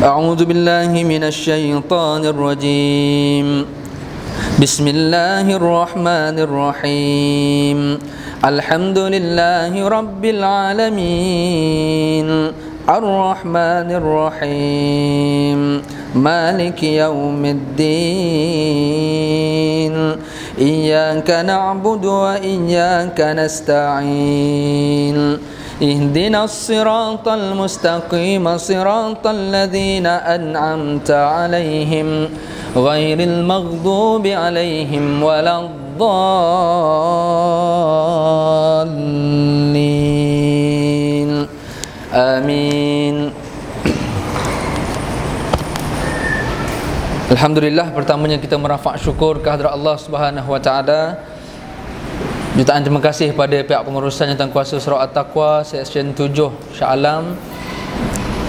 أعوذ بالله من الشيطان الرجيم بسم الله الرحمن الرحيم الحمد لله رب العالمين الرحمن الرحيم مالك يوم الدين إياك نعبد وإياك نستعين اهدنا الصراط المستقيم صراط الذين أنعمت عليهم غير المغضوب عليهم ولا الضالين آمين. Alhamdulillah, pertamanya kita merafak syukur kehadrat Allah Subhanahu wa taala. Jutaan terima kasih pada pihak pengurusan yang kuasa Surau At-Taqwa Seksyen 7 Shah Alam,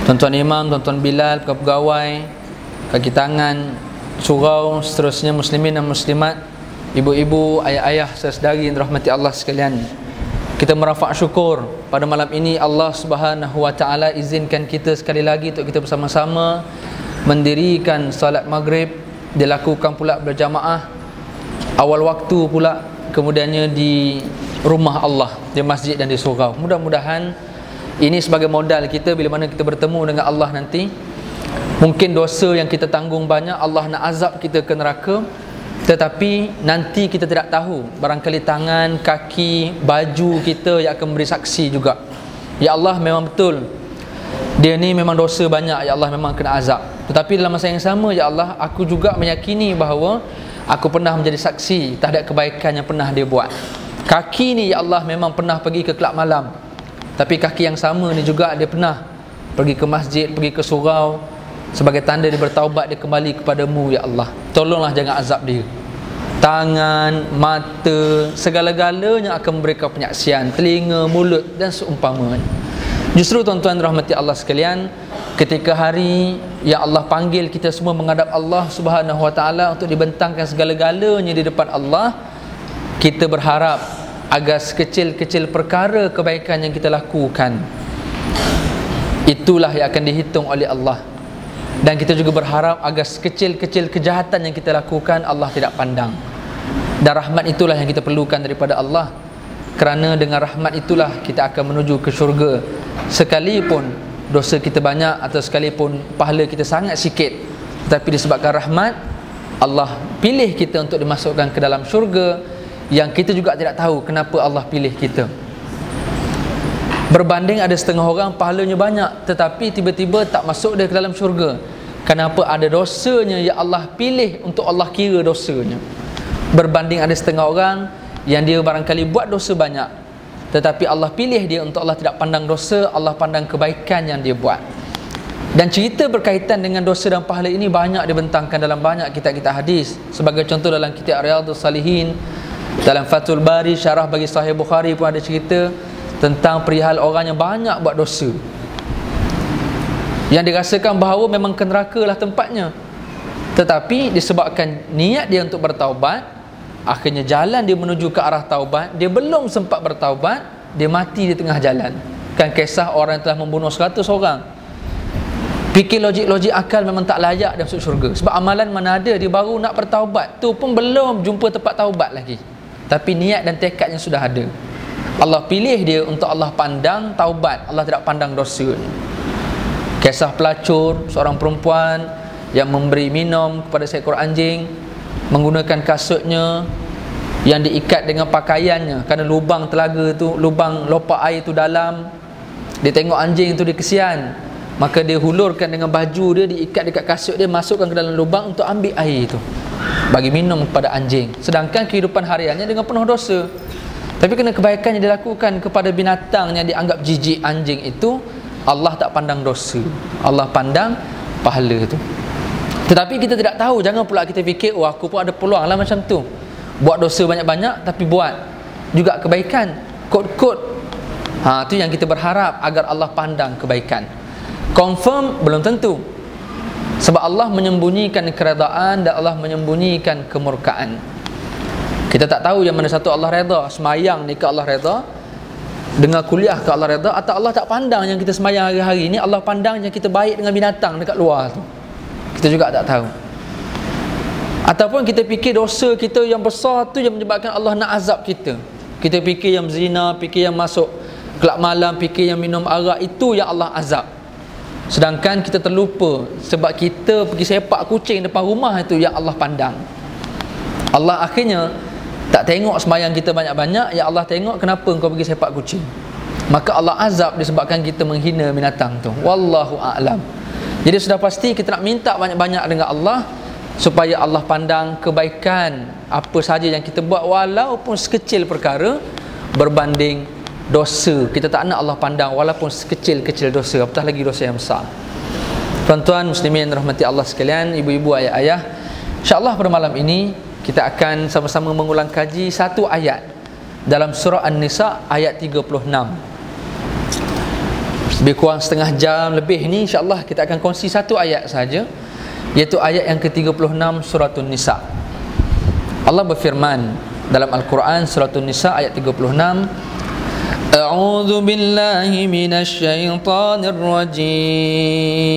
Tuan-tuan Imam, Tuan-tuan Bilal, pegawai, kaki tangan, surau, seterusnya muslimin dan muslimat, ibu-ibu, ayah-ayah, saudara-saudari yang dirahmati Allah sekalian. Kita merafak syukur pada malam ini Allah Subhanahu wa taala izinkan kita sekali lagi untuk kita bersama-sama mendirikan salat maghrib, dilakukan pula berjamaah awal waktu pula, kemudiannya di rumah Allah, di masjid dan di surau. Mudah-mudahan ini sebagai modal kita bila mana kita bertemu dengan Allah nanti. Mungkin dosa yang kita tanggung banyak, Allah nak azab kita ke neraka, tetapi nanti kita tidak tahu, barangkali tangan, kaki, baju kita yang akan beri saksi juga. Ya Allah, memang betul dia ni memang dosa banyak, ya Allah, memang kena azab. Tetapi dalam masa yang sama, ya Allah, aku juga meyakini bahawa aku pernah menjadi saksi terhadap kebaikan yang pernah dia buat. Kaki ni, ya Allah, memang pernah pergi ke kelab malam, tapi kaki yang sama ni juga dia pernah pergi ke masjid, pergi ke surau. Sebagai tanda dia bertaubat, dia kembali kepadamu, ya Allah. Tolonglah jangan azab dia. Tangan, mata, segala-galanya akan memberikan penyaksian, telinga, mulut dan seumpamanya. Justru tuan-tuan rahmati Allah sekalian, ketika hari yang Allah panggil kita semua menghadap Allah Subhanahu wa taala untuk dibentangkan segala-galanya di depan Allah, kita berharap agar sekecil-kecil perkara kebaikan yang kita lakukan, itulah yang akan dihitung oleh Allah. Dan kita juga berharap agar sekecil-kecil kejahatan yang kita lakukan Allah tidak pandang. Dan rahmat itulah yang kita perlukan daripada Allah, kerana dengan rahmat itulah kita akan menuju ke syurga. Sekalipun dosa kita banyak atau sekalipun pahala kita sangat sikit, tetapi disebabkan rahmat, Allah pilih kita untuk dimasukkan ke dalam syurga yang kita juga tidak tahu kenapa Allah pilih kita. Berbanding ada setengah orang pahalanya banyak, tetapi tiba-tiba tak masuk dia ke dalam syurga. Kenapa? Ada dosanya yang Allah pilih untuk Allah kira dosanya. Berbanding ada setengah orang yang dia barangkali buat dosa banyak, tetapi Allah pilih dia untuk Allah tidak pandang dosa, Allah pandang kebaikan yang dia buat. Dan cerita berkaitan dengan dosa dan pahala ini banyak dibentangkan dalam banyak kitab-kitab hadis. Sebagai contoh dalam kitab Riyadhus Salihin, dalam Fathul Bari, syarah bagi Sahih Bukhari pun ada cerita tentang perihal orang yang banyak buat dosa, yang dirasakan bahawa memang ke neraka lah tempatnya, tetapi disebabkan niat dia untuk bertaubat, akhirnya jalan dia menuju ke arah taubat, dia belum sempat bertaubat, dia mati di tengah jalan. Kan kisah orang yang telah membunuh 100 orang. Fikir logik akal memang tak layak dia masuk syurga. Sebab amalan mana ada dia baru nak bertaubat, tu pun belum jumpa tempat taubat lagi, tapi niat dan tekadnya sudah ada. Allah pilih dia untuk Allah pandang taubat, Allah tidak pandang dosa. Kisah pelacur, seorang perempuan yang memberi minum kepada seekor anjing menggunakan kasutnya yang diikat dengan pakaiannya, kerana lubang telaga tu, lubang lopak air tu dalam. Dia tengok anjing tu, dia kesian, maka dia hulurkan dengan baju dia, diikat dekat kasut dia, masukkan ke dalam lubang untuk ambil air tu bagi minum kepada anjing. Sedangkan kehidupan hariannya dengan penuh dosa, tapi kerana kebaikan yang dilakukan kepada binatang yang dianggap jijik, anjing itu, Allah tak pandang dosa, Allah pandang pahala tu. Tetapi kita tidak tahu, jangan pula kita fikir, oh aku pun ada peluang lah macam tu, buat dosa banyak-banyak tapi buat juga kebaikan, kod-kod. Tu yang kita berharap agar Allah pandang kebaikan. Confirm belum tentu, sebab Allah menyembunyikan keredaan dan Allah menyembunyikan kemurkaan. Kita tak tahu yang mana satu Allah redha. Semayang ni ke Allah redha, dengar kuliah ke Allah redha, atau Allah tak pandang yang kita sembahyang hari-hari ni, Allah pandang yang kita baik dengan binatang dekat luar tu? Kita juga tak tahu. Ataupun kita fikir dosa kita yang besar tu yang menyebabkan Allah nak azab kita. Kita fikir yang zina, fikir yang masuk kelab malam, fikir yang minum arak, itu yang Allah azab. Sedangkan kita terlupa sebab kita pergi sepak kucing depan rumah, itu yang Allah pandang. Allah akhirnya tak tengok sembahyang kita banyak-banyak, ya Allah tengok kenapa engkau pergi sepak kucing. Maka Allah azab disebabkan kita menghina binatang tu. Wallahu a'lam. Jadi sudah pasti kita nak minta banyak-banyak dengan Allah supaya Allah pandang kebaikan apa saja yang kita buat, walaupun sekecil perkara berbanding dosa. Kita tak nak Allah pandang walaupun sekecil-kecil dosa, apatah lagi dosa yang besar. Tuan-tuan muslimin rahmati Allah sekalian, ibu-ibu, ayah-ayah, insya-Allah pada malam ini kita akan sama-sama mengulang kaji satu ayat dalam surah An-Nisa ayat 36. Lebih kurang setengah jam lebih ni, insya-Allah kita akan kongsi satu ayat saja, iaitu ayat yang ke-36 surah An-Nisa. Allah berfirman dalam Al-Quran surah An-Nisa ayat 36, A'udzu billahi minasy syaithanir rajim.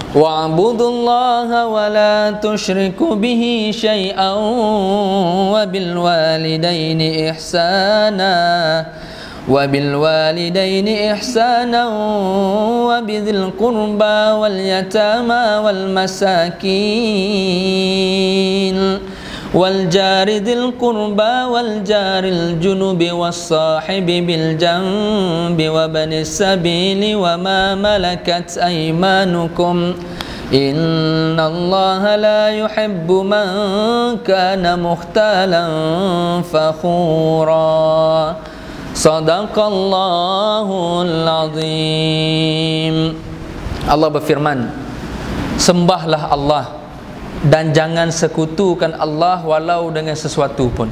Wa'budullaha wa la tusyriku bihi syai'an wa bil walidaini ihsana wa bil walidaini ihsana wa bidzil qurba wal yatama wal masakin wal jari dzil qurba wal jaril junubi was sahibi bil janbi wa banis sabili wa ma malakat aymanukum innallaha la yuhibbu man kana mukhtalan fakhura. Sadaqallahul azim. Allah berfirman, sembahlah Allah dan jangan sekutukan Allah walau dengan sesuatu pun,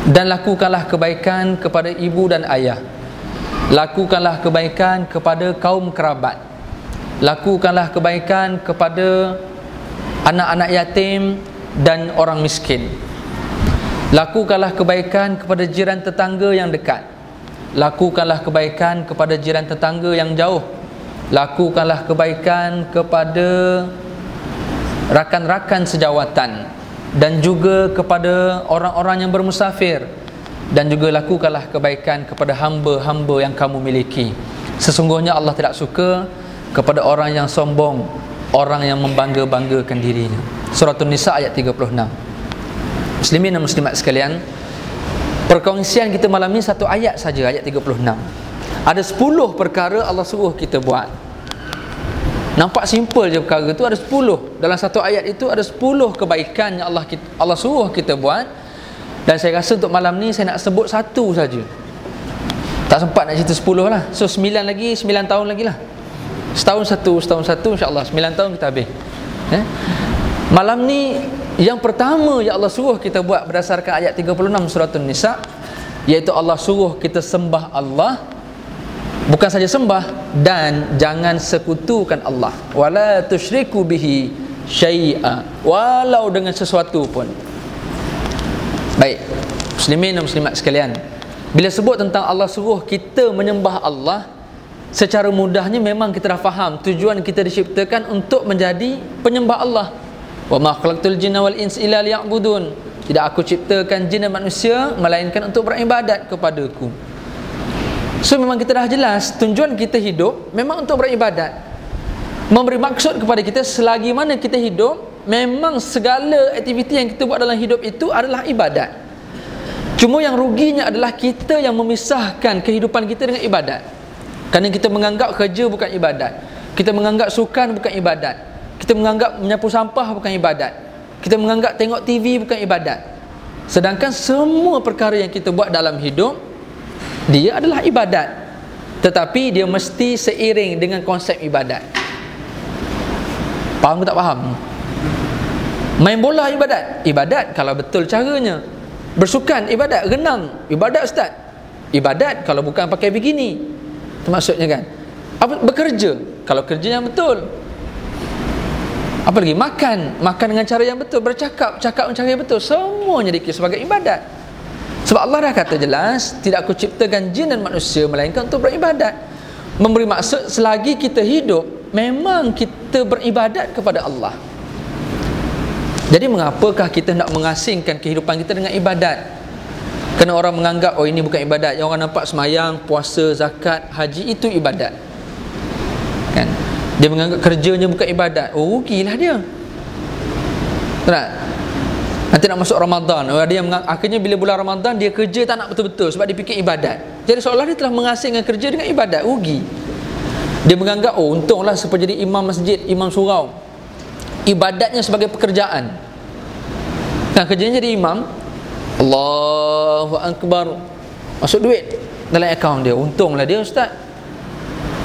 dan lakukanlah kebaikan kepada ibu dan ayah, lakukanlah kebaikan kepada kaum kerabat, lakukanlah kebaikan kepada anak-anak yatim dan orang miskin, lakukanlah kebaikan kepada jiran tetangga yang dekat, lakukanlah kebaikan kepada jiran tetangga yang jauh, lakukanlah kebaikan kepada rakan-rakan sejawatan, dan juga kepada orang-orang yang bermusafir, dan juga lakukanlah kebaikan kepada hamba-hamba yang kamu miliki. Sesungguhnya Allah tidak suka kepada orang yang sombong, orang yang membangga-banggakan dirinya. Surah An-Nisa ayat 36. Muslimin dan muslimat sekalian, perkongsian kita malam ni satu ayat saja, ayat 36. Ada 10 perkara Allah suruh kita buat. Nampak simple je perkara tu, ada 10. Dalam satu ayat itu ada 10 kebaikan yang Allah suruh kita buat. Dan saya rasa untuk malam ni saya nak sebut satu saja. Tak sempat nak cerita 10 lah. So 9 lagi, 9 tahun lagi lah. Setahun satu, insya-Allah 9 tahun kita habis. Malam ni yang pertama yang Allah suruh kita buat berdasarkan ayat 36 surah An-Nisa, iaitu Allah suruh kita sembah Allah. Bukan saja sembah, dan jangan sekutukan Allah. Wala tusyriku bihi syai'a, walau dengan sesuatu pun. Baik, muslimin dan muslimat sekalian, bila sebut tentang Allah suruh kita menyembah Allah, secara mudahnya memang kita dah faham tujuan kita diciptakan untuk menjadi penyembah Allah. Wa ma khalaqtul jinna wal insa illa liya'budun. Tidak aku ciptakan jin dan manusia melainkan untuk beribadat kepadaku. So memang kita dah jelas tujuan kita hidup memang untuk beribadat. Memberi maksud kepada kita selagi mana kita hidup, memang segala aktiviti yang kita buat dalam hidup itu adalah ibadat. Cuma yang ruginya adalah kita yang memisahkan kehidupan kita dengan ibadat. Kerana kita menganggap kerja bukan ibadat, kita menganggap sukan bukan ibadat, kita menganggap menyapu sampah bukan ibadat, kita menganggap tengok TV bukan ibadat. Sedangkan semua perkara yang kita buat dalam hidup, dia adalah ibadat, tetapi dia mesti seiring dengan konsep ibadat. Faham ke tak faham? Main bola ibadat? Ibadat kalau betul caranya. Bersukan ibadat? Renang ibadat ustaz? Ibadat kalau bukan pakai bikini. Itu maksudnya kan? Bekerja kalau kerja yang betul. Apa lagi? Makan dengan cara yang betul. Bercakap dengan cara yang betul. Semuanya dikira sebagai ibadat. Sebab Allah dah kata jelas, tidak aku ciptakan jin dan manusia melainkan untuk beribadat. Memberi maksud selagi kita hidup, memang kita beribadat kepada Allah. Jadi mengapakah kita nak mengasingkan kehidupan kita dengan ibadat? Kerana orang menganggap, oh ini bukan ibadat. Yang orang nampak semayang, puasa, zakat, haji, itu ibadat, kan? Dia menganggap kerjanya bukan ibadat. Oh, rugilah dia. Tak? Nanti nak masuk Ramadan, ada yang akhirnya bila bulan Ramadan dia kerja tak nak betul-betul sebab dia fikir ibadat. Jadi seolah dia telah mengasingkan kerja dengan ibadat. Rugi. Dia menganggap, oh untunglah supaya jadi imam masjid, imam surau, ibadatnya sebagai pekerjaan. Kan kerjanya jadi imam, Allahu Akbar, masuk duit dalam akaun dia. Untunglah dia ustaz.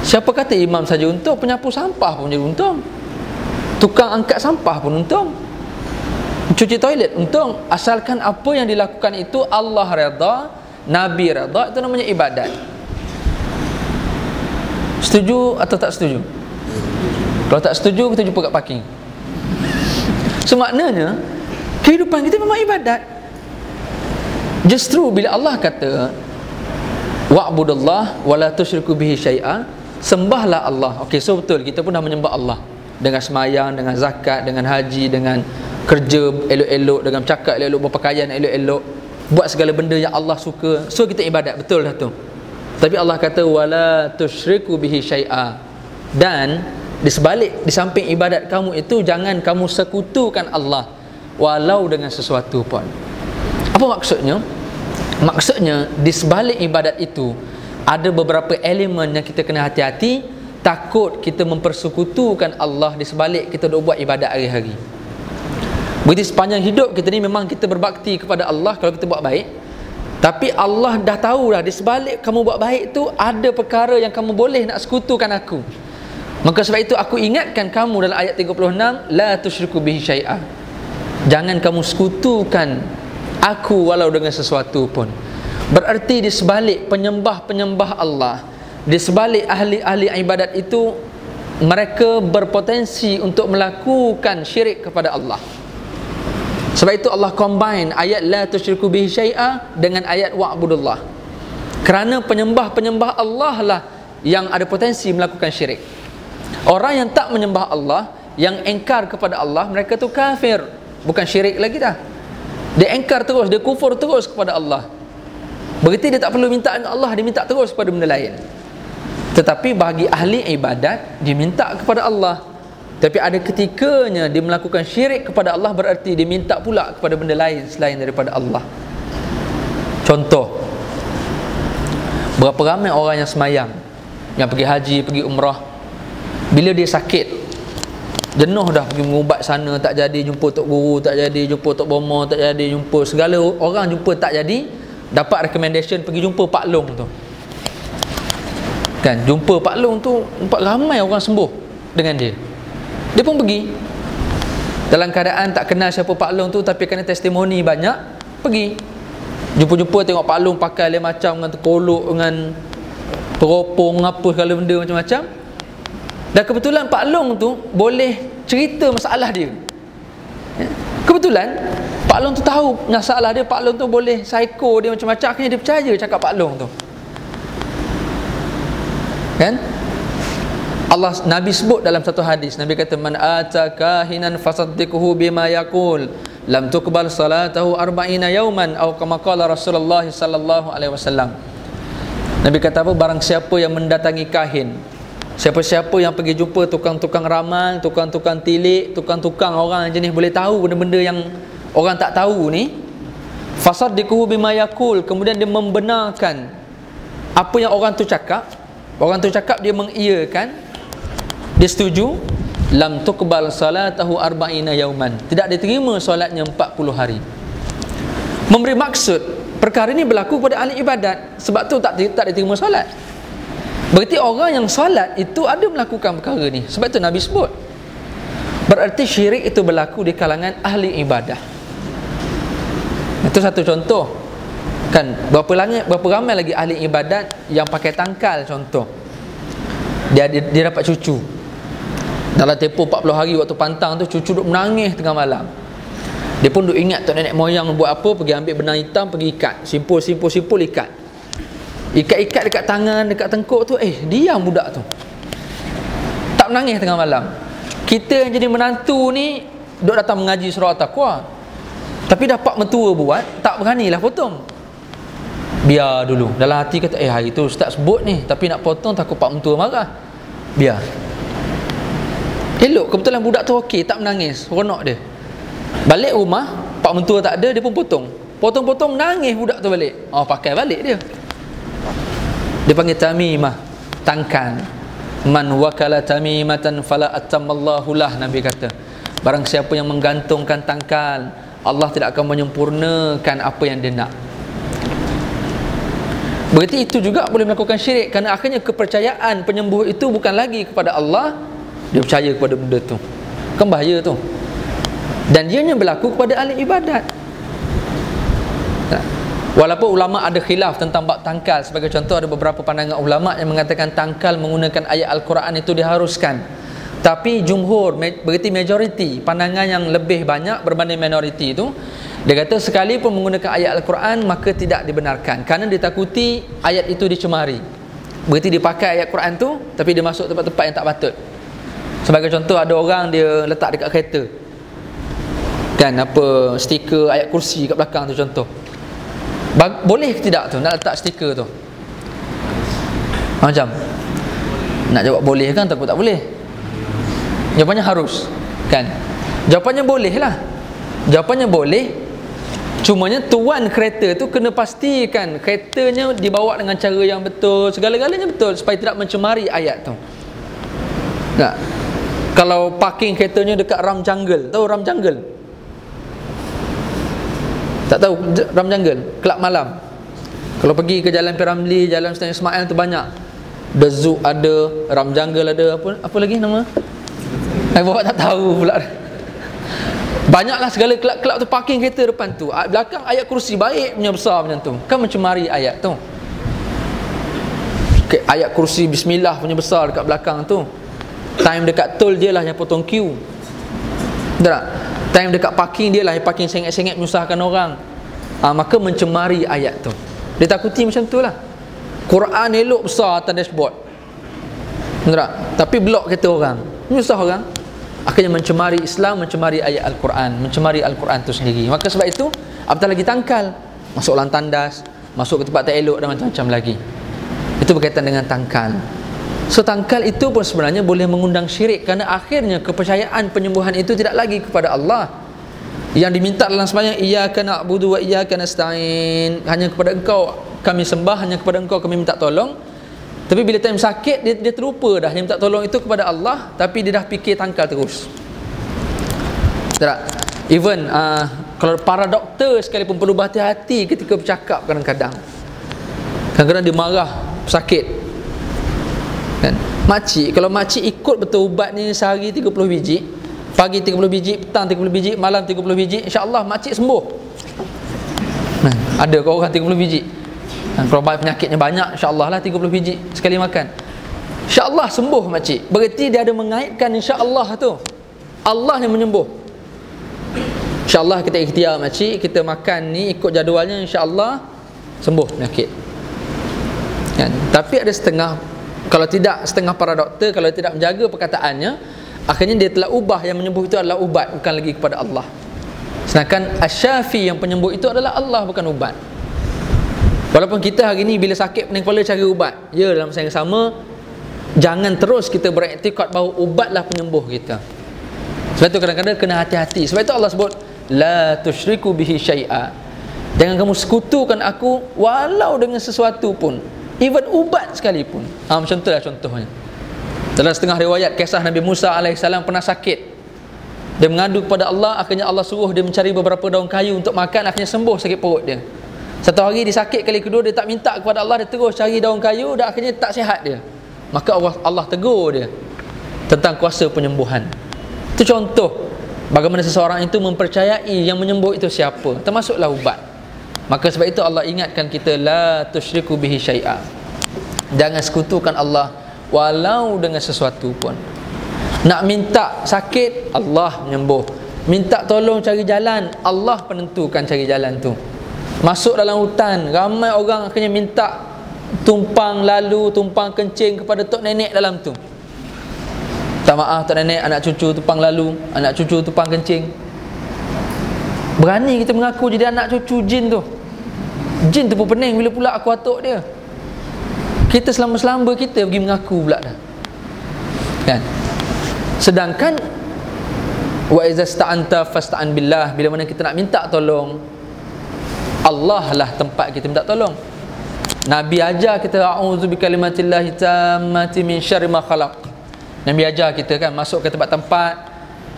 Siapa kata imam saja untung? Penyapu sampah pun jadi untung, tukang angkat sampah pun untung, cuci toilet untung. Asalkan apa yang dilakukan itu Allah redha, Nabi redha, itu namanya ibadat. Setuju atau tak setuju? Kalau tak setuju, kita jumpa kat parking. So maknanya kehidupan kita memang ibadat. Justru bila Allah kata wa'budullah wa la tusyriku bihi syai'a, sembahlah Allah. Okey, so betul, kita pun dah menyembah Allah dengan semayang, dengan zakat, dengan haji, dengan kerja elok-elok, dengan cakap elok-elok, berpakaian elok-elok, buat segala benda yang Allah suka. So kita ibadat, betul dah tu. Tapi Allah kata wala tusyriku bihi syai'a, dan di sebalik, di samping ibadat kamu itu, jangan kamu sekutukan Allah walau dengan sesuatu pun. Apa maksudnya? Maksudnya di sebalik ibadat itu ada beberapa elemen yang kita kena hati-hati. Takut kita mempersekutukan Allah di sebalik kita duk buat ibadat hari-hari. Berarti sepanjang hidup kita ni memang kita berbakti kepada Allah kalau kita buat baik. Tapi Allah dah tahu dah, di sebalik kamu buat baik tu ada perkara yang kamu boleh nak sekutukan aku. Maka sebab itu aku ingatkan kamu dalam ayat 36, la tusyriku bihi syai'a, jangan kamu sekutukan aku walau dengan sesuatu pun. Berarti di sebalik penyembah-penyembah Allah, di sebalik ahli-ahli ibadat itu, mereka berpotensi untuk melakukan syirik kepada Allah. Sebab itu Allah combine ayat la tusyriku bihi syai'a dengan ayat wa'budullah. Kerana penyembah-penyembah Allah lah yang ada potensi melakukan syirik. Orang yang tak menyembah Allah, yang engkar kepada Allah, mereka tu kafir, bukan syirik lagi dah. Dia engkar terus, dia kufur terus kepada Allah. Berarti dia tak perlu minta dengan Allah, dia minta terus kepada benda lain. Tetapi bagi ahli ibadat, dia minta kepada Allah. Tapi ada ketikanya dia melakukan syirik kepada Allah, berarti dia minta pula kepada benda lain selain daripada Allah. Contoh, berapa ramai orang yang semayang, yang pergi haji, pergi umrah, bila dia sakit, jenuh dah pergi mengubat sana, tak jadi, jumpa tok guru tak jadi, jumpa tok bomo tak jadi, jumpa segala orang jumpa tak jadi, dapat recommendation pergi jumpa Pak Long tu. Kan, jumpa Pak Long tu, nampak ramai orang sembuh dengan dia. Dia pun pergi. Dalam keadaan tak kenal siapa Pak Long tu, tapi kena testimoni banyak, pergi. Jumpa-jumpa tengok Pak Long pakai lain macam, dengan terkolok, dengan teropong, apa segala benda macam-macam. Dan kebetulan Pak Long tu boleh cerita masalah dia. Kebetulan Pak Long tu tahu masalah dia, Pak Long tu boleh psycho dia macam-macam, akhirnya dia percaya cakap Pak Long tu. Kan? Allah, Nabi sebut dalam satu hadis, Nabi kata man ata kahinan fasaddiquhu bima yaqul lam tuqbal salatahu 40 yawman atau kama qala Rasulullah sallallahu alaihi wasallam. Nabi kata apa? Barang siapa yang mendatangi kahin, siapa-siapa yang pergi jumpa tukang-tukang ramal, tukang-tukang tilik, tukang-tukang orang jenis boleh tahu benda-benda yang orang tak tahu ni, fasaddiquhu bima yaqul, kemudian dia membenarkan apa yang orang tu cakap. Orang tu cakap dia mengiyakan, dia setuju, lam tuqbal salatahu 40 yauman, tidak diterima solatnya 40 hari. Memberi maksud perkara ini berlaku pada ahli ibadat, sebab tu tak diterima solat. Berarti orang yang solat itu ada melakukan perkara ni, sebab tu Nabi sebut. Berarti syirik itu berlaku di kalangan ahli ibadah. Itu satu contoh. Kan, berapa ramai lagi ahli ibadat yang pakai tangkal contoh. Dia dapat cucu. Dalam tempoh 40 hari waktu pantang tu, cucu duk menangis tengah malam. Dia pun duk ingat tok nenek moyang buat apa, pergi ambil benang hitam, pergi ikat, simpul ikat. Ikat dekat tangan, dekat tengkuk tu, diam budak tu. Tak menangis tengah malam. Kita yang jadi menantu ni duk datang mengaji surah At-Taqwa, tapi dapat mentua buat, tak beranilah potong. Biar dulu. Dalam hati kata, hari tu ustaz sebut ni, tapi nak potong takut pak mentua marah. Biar. Elok, kebetulan budak tu okey, tak menangis, seronok dia. Balik rumah, pak mentua tak ada, dia pun potong. Potong-potong, nangis budak tu balik. Pakai balik dia. Dia panggil tamimah, tangkal. Man wakala tamimatan fala atammallahu lah, Nabi kata. Barang siapa yang menggantungkan tangkal, Allah tidak akan menyempurnakan apa yang dia nak. Berarti itu juga boleh melakukan syirik, kerana akhirnya kepercayaan penyembuh itu bukan lagi kepada Allah, dia percaya kepada benda tu. Kan bahaya tu. Dan dia yang berlaku kepada ahli ibadat. Walaupun ulama ada khilaf tentang bab tangkal. Sebagai contoh, ada beberapa pandangan ulama yang mengatakan tangkal menggunakan ayat Al-Quran itu diharuskan. Tapi jumhur, berarti majoriti, pandangan yang lebih banyak berbanding minoriti itu, dia kata sekalipun menggunakan ayat Al-Quran maka tidak dibenarkan, kerana ditakuti ayat itu dicemari. Berarti dia pakai ayat Quran tu, tapi dia masuk tempat-tempat yang tak patut. Sebagai contoh, ada orang dia letak dekat kereta kan, apa, stiker ayat kursi kat belakang tu contoh. Boleh ke tidak tu nak letak stiker tu? Macam nak jawab boleh kan, takut tak boleh. Jawapannya harus kan. Jawapannya boleh lah. Jawapannya boleh. Cumanya tuan kereta tu kena pastikan keretanya dibawa dengan cara yang betul, segala-galanya betul, supaya tidak mencemari ayat tu. Tak. Kalau parking keretanya dekat ram jungle, tahu ram jungle? Tak tahu ram jungle, kelab malam. Kalau pergi ke Jalan Piramli, Jalan Sultan Ismail tu banyak. The Zoo ada, ram jungle ada, apa lagi nama? Bapak tak tahu pula. Banyaklah segala kelab-kelab tu parking kereta depan tu. Belakang ayat kursi baik punya besar macam tu. Kan mencemari ayat tu. Ayat kursi bismillah punya besar dekat belakang tu. Time dekat tol dia lah yang potong queue. Betul tak? Time dekat parking dia lah yang parking sengit-sengit menyusahkan orang. Maka mencemari ayat tu. Dia takuti macam tu lah. Quran elok besar atas dashboard. Betul tak? Tapi blok kereta orang, menyusah orang. Akhirnya mencemari Islam, mencemari ayat Al-Quran, mencemari Al-Quran tu sendiri. Maka sebab itu, apatah lagi tangkal, masuk dalam tandas, masuk ke tempat tak elok dan macam-macam lagi. Itu berkaitan dengan tangkal. So tangkal itu pun sebenarnya boleh mengundang syirik, kerana akhirnya kepercayaan penyembuhan itu tidak lagi kepada Allah. Yang diminta dalam sembahyang, iyyaka na'budu wa iyyaka nasta'in, hanya kepada Engkau kami sembah, hanya kepada Engkau kami minta tolong. Tapi bila time sakit, dia terlupa dah yang minta tolong itu kepada Allah, tapi dia dah fikir tangkal terus. Tak? Even kalau para doktor sekalipun perlu berhati-hati ketika bercakap kadang-kadang. Kadang-kadang dia marah sakit kan? Makcik, kalau makcik ikut betul ubat ni sehari 30 biji, pagi 30 biji, petang 30 biji, malam 30 biji, insya-Allah makcik sembuh. Ada kau orang 30 biji. Kalau penyakitnya banyak, insya-Allah lah 30 biji sekali makan, insya-Allah sembuh makcik. Berarti dia ada mengaitkan insya-Allah tu, Allah yang menyembuh. Insya-Allah kita ikhtiar makcik, kita makan ni ikut jadualnya, insya-Allah sembuh penyakit kan? Tapi ada setengah, kalau tidak, setengah para doktor kalau tidak menjaga perkataannya, akhirnya dia telah ubah yang menyembuh itu adalah ubat, bukan lagi kepada Allah. Sedangkan Asy-Syafi yang penyembuh itu adalah Allah, bukan ubat. Walaupun kita hari ni bila sakit pening kepala cari ubat, ya, dalam masa yang sama jangan terus kita beriktikad bahawa ubatlah penyembuh kita. Sebab itu kadang-kadang kena hati-hati. Sebab itu Allah sebut la tusyriku bihi syai'a, jangan kamu sekutukan aku walau dengan sesuatu pun, even ubat sekalipun. Macam itulah contohnya. Dalam setengah riwayat, kisah Nabi Musa AS pernah sakit, dia mengadu kepada Allah, akhirnya Allah suruh dia mencari beberapa daun kayu untuk makan, akhirnya sembuh sakit perut dia. Satu hari dia sakit kali kedua, dia tak minta kepada Allah, dia terus cari daun kayu, dan akhirnya tak sihat dia. Maka Allah tegur dia tentang kuasa penyembuhan. Itu contoh bagaimana seseorang itu mempercayai yang menyembuh itu siapa, termasuklah ubat. Maka sebab itu Allah ingatkan kita, la tusyriku bihi syai'a, jangan sekutukan Allah walau dengan sesuatu pun. Nak minta sakit, Allah menyembuh. minta tolong cari jalan, Allah penentukan cari jalan tu. Masuk dalam hutan, ramai orang akhirnya minta tumpang lalu, tumpang kencing kepada tok nenek dalam tu. Tak maaf tok nenek, anak cucu tumpang lalu, anak cucu tumpang kencing. Berani kita mengaku jadi anak cucu jin tu. Jin tu pun pening bila pula aku atuk dia. Kita selamba-selamba kita pergi mengaku pula dah, kan? Sedangkan wa iza sta'anta fasta'an billah, bila mana kita nak minta tolong, Allah lah tempat kita minta tolong. Nabi ajar kita a'udzu bikalimatillahi tammati min syarri ma khalaq. Nabi ajar kita kan, masuk ke tempat-tempat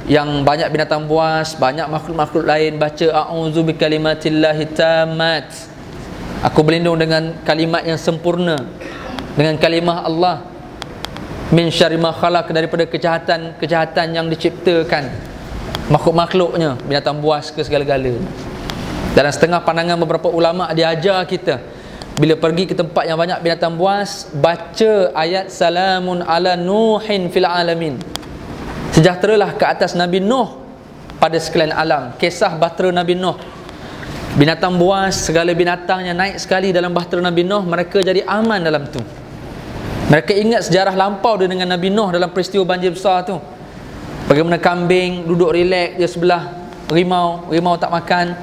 yang banyak binatang buas, banyak makhluk-makhluk lain, baca a'udzu bikalimatillahi tammat. Aku berlindung dengan kalimat yang sempurna, dengan kalimah Allah, min syarri ma khalaq, daripada kejahatan yang diciptakan makhluk-makhluknya, binatang buas ke segala-gala. Dalam setengah pandangan beberapa ulama dia ajar kita, bila pergi ke tempat yang banyak binatang buas, baca ayat salamun ala nuhin fil alamin. Sejahteralah ke atas Nabi Nuh pada sekalian alam. Kisah bahtera Nabi Nuh. Binatang buas, segala binatang yang naik sekali dalam bahtera Nabi Nuh, mereka jadi aman dalam tu. Mereka ingat sejarah lampau dia dengan Nabi Nuh dalam peristiwa banjir besar tu. Bagaimana kambing duduk relax di sebelah rimau, rimau tak makan.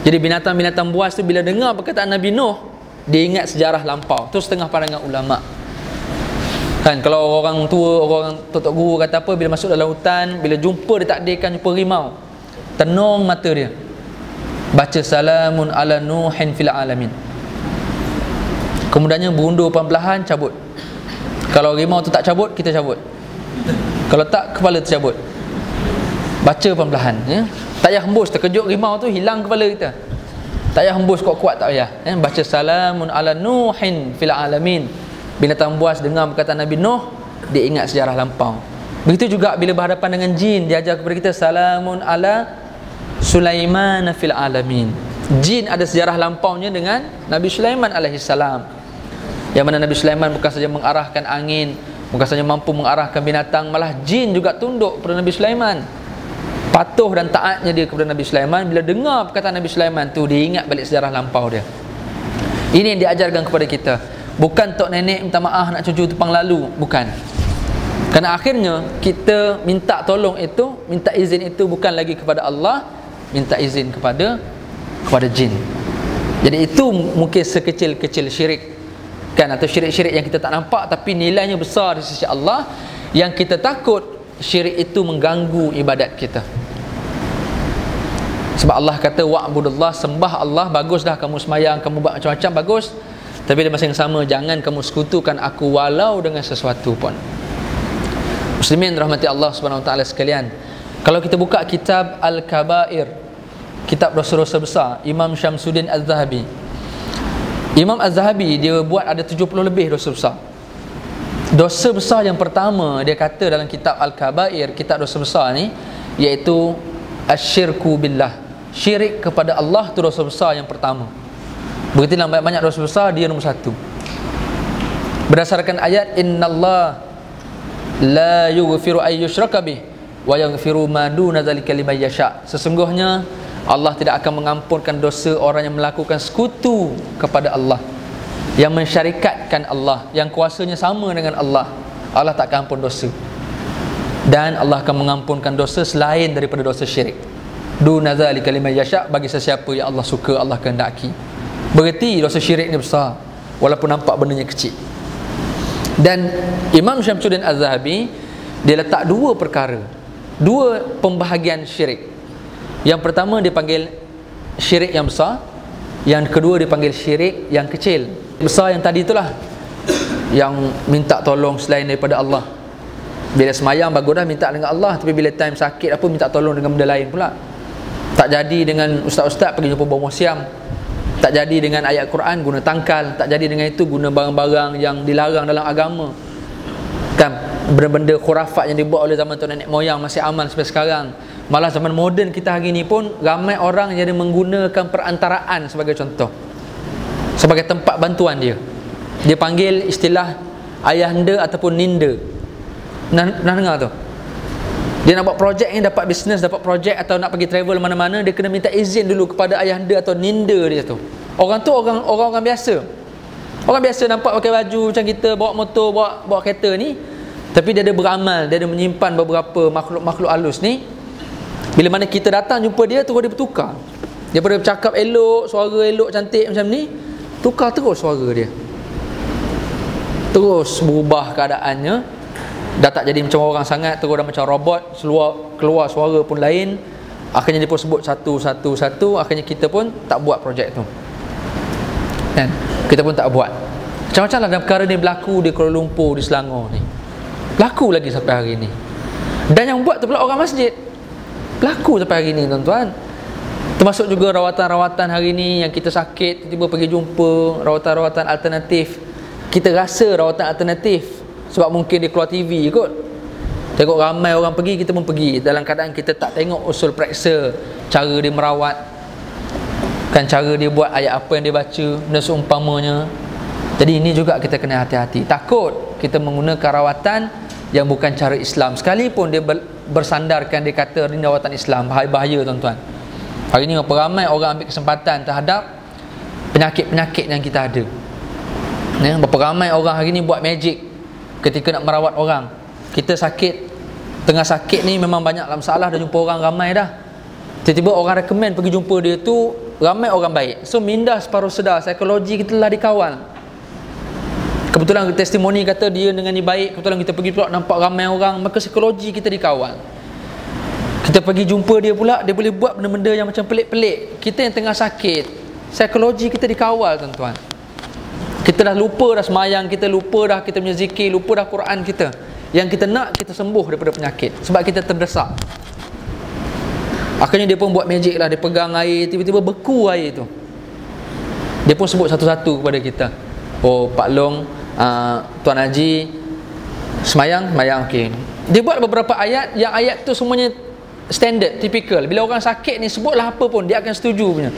Jadi binatang-binatang buas tu bila dengar perkataan Nabi Nuh, dia ingat sejarah lampau. Tu setengah pandangan ulama. Kan kalau orang tua, orang tok guru kata apa, bila masuk dalam hutan, bila jumpa ditakdirkan jumpa rimau, tenung mata dia, baca salamun ala nuhin fil alamin. Kemudiannya berundur perlahan, cabut. Kalau rimau tu tak cabut, kita cabut. Kalau tak, kepala tercabut. Baca perlahan, ya. Tak payah hembus, terkejut rimau tu hilang kepala kita. Tak payah hembus kuat-kuat, tak payah, ya. Baca salamun ala nuhin fil alamin. Binatang buas dengar perkataan Nabi Nuh, dia ingat sejarah lampau. Begitu juga bila berhadapan dengan jin, dia ajar kepada kita salamun ala Sulaiman fil alamin. Jin ada sejarah lampaunya dengan Nabi Sulaiman alaihissalam, yang mana Nabi Sulaiman bukan saja mengarahkan angin, bukan saja mampu mengarahkan binatang, malah jin juga tunduk kepada Nabi Sulaiman. Patuh dan taatnya dia kepada Nabi Sulaiman. Bila dengar perkataan Nabi Sulaiman tu, dia ingat balik sejarah lampau dia. Ini yang diajarkan kepada kita. Bukan tok nenek minta maaf nak cucu tupang lalu, bukan. Kerana akhirnya kita minta tolong itu, minta izin itu bukan lagi kepada Allah, minta izin kepada jin. Jadi itu mungkin sekecil-kecil syirik, kan, atau syirik-syirik yang kita tak nampak tapi nilainya besar di sisi Allah, yang kita takut syirik itu mengganggu ibadat kita. Sebab Allah kata wa'budullah, sembah Allah, baguslah kamu semayang, kamu buat macam-macam, bagus. Tapi di masa yang sama, jangan kamu sekutukan aku walau dengan sesuatu pun. Muslimin rahmati Allah Subhanahu wa taala sekalian, kalau kita buka kitab Al-Kabair, kitab dosa-dosa besar, Imam Syamsuddin Az-Zahabi. Imam Az-Zahabi dia buat ada 70 lebih dosa besar. Dosa besar yang pertama dia kata dalam kitab Al-Kabair, kitab dosa besar ni, iaitu asyirku billah. Syirik kepada Allah tu dosa besar yang pertama. Begitu dalam banyak dosa besar, dia nombor satu. Berdasarkan ayat innallah la yughfiru ay yushraka bih wa yaghfiru ma duna dzalika liman yasha. Sesungguhnya Allah tidak akan mengampunkan dosa orang yang melakukan sekutu kepada Allah, yang mensyarikatkan Allah, yang kuasanya sama dengan Allah. Allah tak akan ampun dosa. Dan Allah akan mengampunkan dosa selain daripada dosa syirik. Duna dzalika liman yasha, bagi sesiapa yang Allah suka, Allah kehendaki. Berarti dosa syirik ni besar, walaupun nampak bendanya kecil. Dan Imam Syamsuddin Az-Zahabi dia letak dua perkara, dua pembahagian syirik. Yang pertama dia panggil syirik yang besar, yang kedua dia panggil syirik yang kecil. Besar yang tadi itulah, yang minta tolong selain daripada Allah. Bila semayang bagus dah minta dengan Allah, tapi bila time sakit apa minta tolong dengan benda lain pula. Tak jadi dengan ustaz-ustaz pergi jumpa bawah siam, tak jadi dengan ayat Quran guna tangkal, tak jadi dengan itu guna barang-barang yang dilarang dalam agama, kan, benda-benda khurafat yang dibuat oleh zaman tok nenek moyang masih aman sampai sekarang. Malah zaman moden kita hari ni pun ramai orang yang menggunakan perantaraan sebagai contoh, sebagai tempat bantuan dia. Dia panggil istilah ayahanda ataupun ninda. Nak dengar tu? Dia nak buat projek ni, dapat bisnes, dapat projek atau nak pergi travel mana-mana, dia kena minta izin dulu kepada ayahanda atau ninda dia tu. Orang tu orang biasa. Orang biasa nampak pakai baju macam kita, bawa motor, bawa kereta ni, tapi dia ada beramal, dia ada menyimpan beberapa makhluk halus ni. Bila mana kita datang jumpa dia, terus dia bertukar. Daripada bercakap elok, suara elok, cantik macam ni, tukar terus suara dia. Terus berubah keadaannya. Dah tak jadi macam orang sangat, terus dah macam robot, keluar suara pun lain. Akhirnya dia pun sebut satu. Akhirnya kita pun tak buat projek tu, kan? Kita pun tak buat. Macam-macam lah perkara ni berlaku di Kuala Lumpur, di Selangor ni. Berlaku lagi sampai hari ni. Dan yang buat tu pula orang masjid. Berlaku sampai hari ni, tuan-tuan. Termasuk juga rawatan-rawatan hari ni yang kita sakit, tiba-tiba pergi jumpa rawatan-rawatan alternatif. Kita rasa rawatan alternatif sebab mungkin dia keluar TV kot. Tengok ramai orang pergi, kita pun pergi. Dalam keadaan kita tak tengok usul periksa, cara dia merawat, kan, cara dia buat ayat apa yang dia baca dan seumpamanya. Jadi ini juga kita kena hati-hati. Takut kita menggunakan rawatan yang bukan cara Islam, sekalipun dia bersandarkan, dia kata ini rawatan Islam. Bahaya, tuan-tuan. Hari ni berapa ramai orang ambil kesempatan terhadap penyakit-penyakit yang kita ada. Berapa ramai orang hari ni buat magic ketika nak merawat orang. Kita sakit, tengah sakit ni memang banyak masalah, dah jumpa orang ramai dah. Tiba-tiba orang recommend pergi jumpa dia tu, ramai orang baik. So minda separuh sedar, psikologi kita telah dikawal. Kebetulan testimoni kata dia dengan ni baik, kebetulan kita pergi pula nampak ramai orang, maka psikologi kita dikawal. Kita pergi jumpa dia pula, dia boleh buat benda-benda yang macam pelik-pelik. Kita yang tengah sakit, psikologi kita dikawal, tuan-tuan. Kita dah lupa dah semayang, kita lupa dah kita punya zikir, lupa dah Quran kita. Yang kita nak, kita sembuh daripada penyakit sebab kita terdesak. Akhirnya dia pun buat magic lah. Dia pegang air, tiba-tiba beku air tu. Dia pun sebut satu-satu kepada kita. Oh, Pak Long, Tuan Haji semayang, okey. Dia buat beberapa ayat, yang ayat tu semuanya standard, typical. Bila orang sakit ni, sebutlah apa pun, dia akan setuju punya.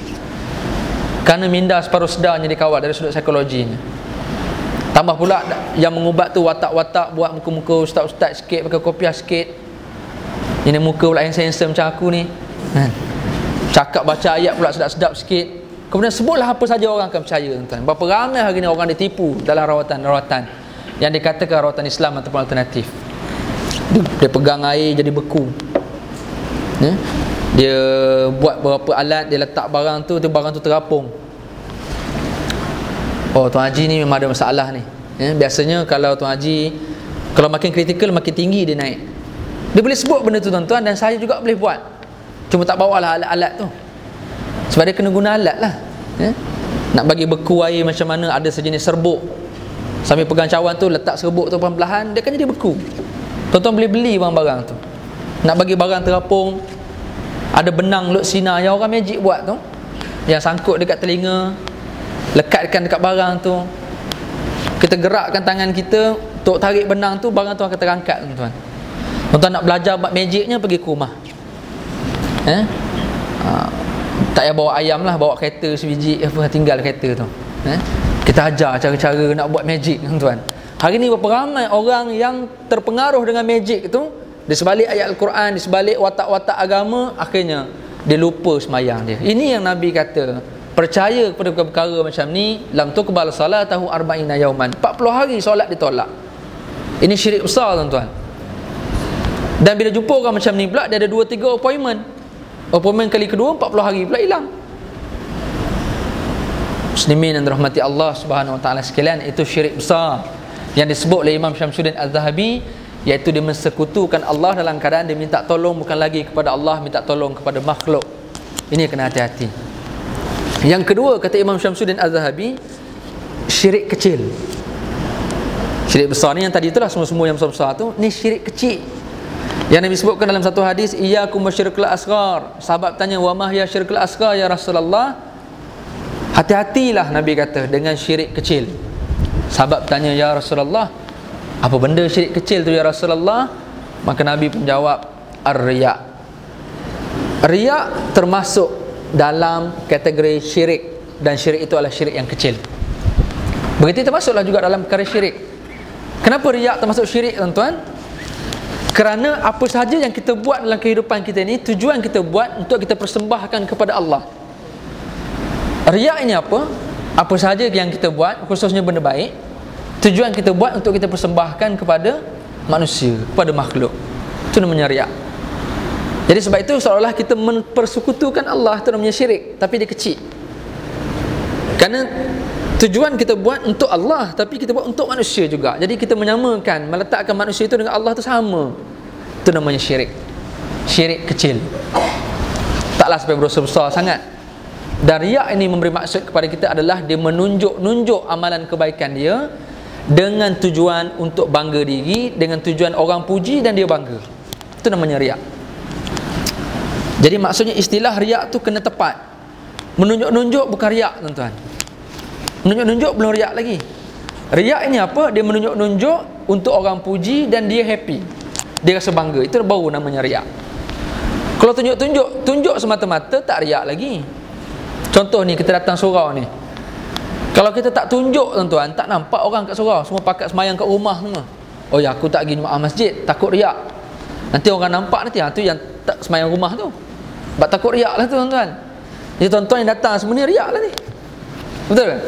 Kerana minda separuh sedarnya dikawal dari sudut psikologinya. Tambah pula yang mengubat tu watak-watak, buat muka-muka ustaz-ustaz sikit, pakai kopiah sikit. Ini muka pula handsome macam aku ni, cakap baca ayat pula sedap-sedap sikit. Kemudian sebutlah apa saja, orang akan percaya, tuan. Berapa ramai hari ni orang ditipu dalam rawatan-rawatan yang dikatakan rawatan Islam ataupun alternatif. Dia pegang air jadi beku, dia buat beberapa alat, dia letak barang tu terapung. Oh, Tuan Haji ni memang ada masalah ni. Biasanya kalau Tuan Haji, kalau makin kritikal, makin tinggi dia naik. Dia boleh sebut benda tu, tuan-tuan, dan saya juga boleh buat. Cuma tak bawalah alat-alat tu, sebab dia kena guna alat lah. Nak bagi beku air macam mana, ada sejenis serbuk. Sambil pegang cawan tu, letak serbuk tu perlahan-lahan, dia akan jadi beku. Tuan-tuan boleh beli barang-barang tu. Nak bagi barang terapung, ada benang lut sinar yang orang magic buat tu, yang sangkut dekat telinga, lekatkan dekat barang tu. Kita gerakkan tangan kita untuk tarik benang tu, barang tu akan terangkat, tuan-tuan. Tuan-tuan nak belajar buat magicnya, pergi ke rumah. Tak payah bawa ayam lah, bawa kereta sebiji, tinggal kereta tu. Kita ajar cara-cara nak buat magic, tuan-tuan. Hari ni berapa ramai orang yang terpengaruh dengan magic tu, di sebalik ayat Al-Quran, di sebalik watak-watak agama, akhirnya dia lupa semayang dia. Ini yang Nabi kata, percaya kepada perkara macam ni, lam tuqbal salatahu arba'ina yauman, 40 hari solat ditolak. Ini syirik besar, tuan-tuan. Dan bila jumpa orang macam ni pula, dia ada 2-3 appointment kali kedua, 40 hari pula hilang. Muslimin yang dirahmati Allah Subhanahu wa taala sekalian, itu syirik besar yang disebut oleh Imam Syamsuddin Az-Zahabi, iaitu dia mensekutukan Allah dalam keadaan dia minta tolong bukan lagi kepada Allah, minta tolong kepada makhluk. Ini kena hati-hati. Yang kedua, kata Imam Syamsuddin Az-Zahabi, syirik kecil. Syirik besar ni yang tadi itulah, semua-semua yang besar-besar tu, ni syirik kecil. Yang Nabi sebutkan dalam satu hadis, iyyakum wasyirkul asghar. Sahabat tanya, wa ma hiya syirkul asghar ya Rasulullah? Hati-hatilah, Nabi kata, dengan syirik kecil. Sahabat tanya, ya Rasulullah, apa benda syirik kecil tu ya Rasulullah? Maka Nabi pun jawab, ar-riya. Riya termasuk dalam kategori syirik, dan syirik itu adalah syirik yang kecil. Begitu termasuklah juga dalam perkara syirik. Kenapa riya termasuk syirik, tuan-tuan? Kerana apa sahaja yang kita buat dalam kehidupan kita ni, tujuan kita buat untuk kita persembahkan kepada Allah. Riak ini apa? Apa sahaja yang kita buat, khususnya benda baik, tujuan kita buat untuk kita persembahkan kepada manusia, kepada makhluk. Itu namanya riak. Jadi sebab itu seolah-olah kita mempersekutukan Allah, itu namanya syirik, tapi dia kecil. Kerana tujuan kita buat untuk Allah, tapi kita buat untuk manusia juga. Jadi kita menyamakan, meletakkan manusia itu dengan Allah itu sama. Itu namanya syirik. Syirik kecil. Taklah sampai berdosa besar sangat. Dan riak ini memberi maksud kepada kita adalah dia menunjuk amalan kebaikan dia dengan tujuan untuk bangga diri, dengan tujuan orang puji dan dia bangga. Itu namanya riak. Jadi maksudnya istilah riak tu kena tepat. Menunjuk-nunjuk bukan riak, tuan-tuan. Menunjuk-nunjuk belum riak lagi. Riak ini apa? Dia menunjuk-nunjuk untuk orang puji dan dia happy, dia rasa bangga. Itu baru namanya riak. Kalau tunjuk semata-mata, tak riak lagi. Contoh ni, kita datang surau ni, kalau kita tak tunjuk, tuan-tuan, tak nampak orang kat surau, semua pakat semayang kat rumah semua. Oh ya, aku tak pergi jemaah masjid, takut riak. Nanti orang nampak nanti, tu yang tak semayang rumah tu. Sebab takut riak lah tu, tuan-tuan. Jadi tuan-tuan yang datang semua ni riak lah ni. Betul kan?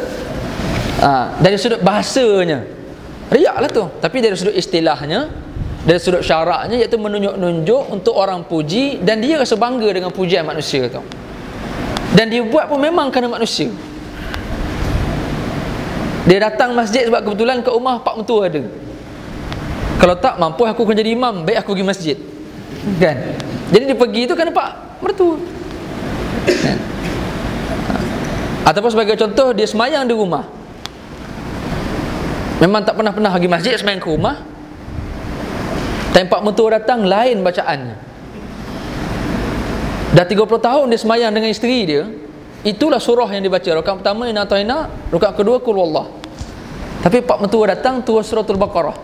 Dari sudut bahasanya riak lah tu. Tapi dari sudut istilahnya, dari sudut syaraknya, iaitu menunjuk-nunjuk untuk orang puji dan dia rasa bangga dengan pujian manusia tu. Dan dia buat pun memang kerana manusia. Dia datang masjid sebab kebetulan kat rumah pak mentua ada. Kalau tak mampu aku kena jadi imam, baik aku pergi masjid. Kan? Jadi dia pergi tu kerana pak mertua. Kan? Ataupun sebagai contoh, dia semayang di rumah, memang tak pernah pergi masjid, semayang ke rumah. Tempat mentua datang, lain bacaannya. Dah 30 tahun dia semayang dengan isteri dia, itulah surah yang dibaca. Rakaat pertama Inna Ata'ina, rakaat kedua Qul Wallah. Tapi pak mentua datang, turun suratul Baqarah.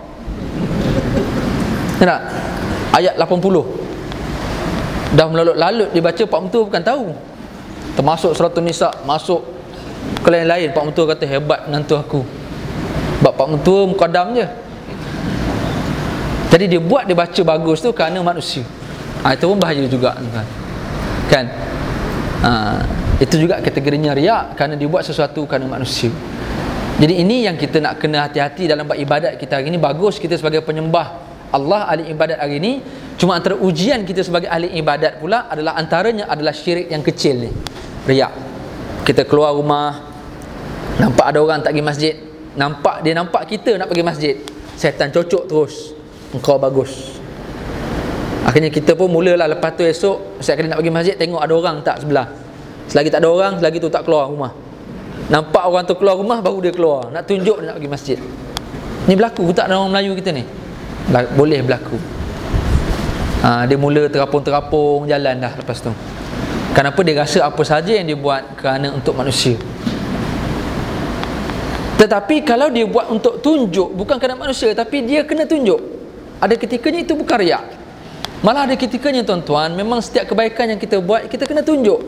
Nampak? Ayat 80. Dah melalut-lalut dibaca, pak mentua bukan tahu. Termasuk suratul Nisa, masuk ke lain-lain. Pak mentua kata, hebat menantu aku. Sebab pak mentua mukadam je. Jadi dia buat, dia baca bagus tu kerana manusia. Itu pun bahaya juga, kan? Itu juga kategorinya riak, kerana dia buat sesuatu kerana manusia. Jadi ini yang kita nak kena hati-hati dalam ibadat kita hari ini. Bagus kita sebagai penyembah Allah, ahli ibadat hari ini. Cuma antara ujian kita sebagai ahli ibadat pula adalah antaranya adalah syirik yang kecil ni, riak. Kita keluar rumah, nampak ada orang tak pergi masjid, dia nampak kita nak pergi masjid, syaitan cocok terus, engkau bagus. Akhirnya kita pun mulalah, lepas tu esok setiap kali nak pergi masjid, tengok ada orang tak sebelah. Selagi tak ada orang, selagi tu tak keluar rumah. Nampak orang tu keluar rumah, baru dia keluar, nak tunjuk dia nak pergi masjid. Ni berlaku tak dalam orang Melayu kita ni? Boleh berlaku. Dia mula terapung-terapung jalan dah lepas tu. Kenapa? Dia rasa apa saja yang dia buat kerana untuk manusia. Tetapi kalau dia buat untuk tunjuk, bukan kerana manusia, tapi dia kena tunjuk, ada ketikanya itu bukan riak. Malah ada ketikanya, tuan-tuan, memang setiap kebaikan yang kita buat, kita kena tunjuk.